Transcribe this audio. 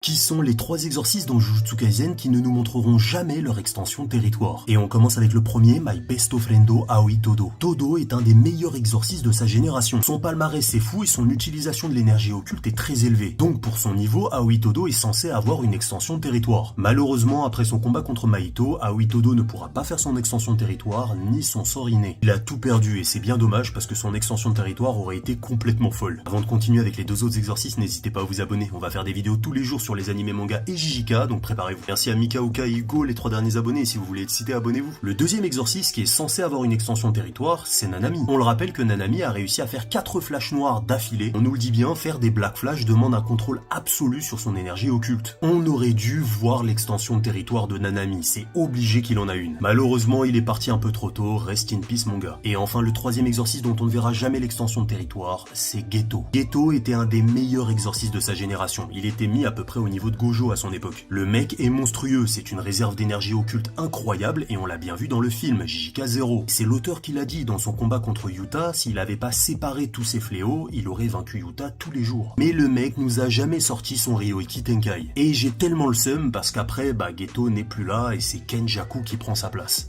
Qui sont les 3 exorcistes dans Jujutsu Kaisen qui ne nous montreront jamais leur extension de territoire. Et on commence avec le premier, My Best Friendo Aoi Todo. Todo est un des meilleurs exorcistes de sa génération. Son palmarès c'est fou et son utilisation de l'énergie occulte est très élevée. Donc pour son niveau, Aoi Todo est censé avoir une extension de territoire. Malheureusement, après son combat contre Mahito, Aoi Todo ne pourra pas faire son extension de territoire ni son sort inné. Il a tout perdu et c'est bien dommage parce que son extension de territoire aurait été complètement folle. Avant de continuer avec les 2 autres exorcistes, n'hésitez pas à vous abonner. On va faire des vidéos tous les jours sur les animés, mangas et JJK, donc préparez-vous. Merci à Mikaoka et Hugo, les 3 derniers abonnés, et si vous voulez être cité, abonnez-vous. Le deuxième exorciste qui est censé avoir une extension de territoire, c'est Nanami. On le rappelle que Nanami a réussi à faire 4 flashs noirs d'affilée. On nous le dit bien, faire des Black Flash demande un contrôle absolu sur son énergie occulte. On aurait dû voir l'extension de territoire de Nanami, c'est obligé qu'il en a une. Malheureusement, il est parti un peu trop tôt, rest in peace mon gars. Et enfin, le troisième exorciste dont on ne verra jamais l'extension de territoire, c'est Geto. Geto était un des meilleurs exorcistes de sa génération. Il était mis à peu près au niveau de Gojo à son époque. Le mec est monstrueux, c'est une réserve d'énergie occulte incroyable et on l'a bien vu dans le film JJK 0. C'est l'auteur qui l'a dit dans son combat contre Yuta, s'il avait pas séparé tous ses fléaux, il aurait vaincu Yuta tous les jours. Mais le mec nous a jamais sorti son Ryoiki Tenkai. Et j'ai tellement le seum parce qu'après, Geto n'est plus là et c'est Kenjaku qui prend sa place.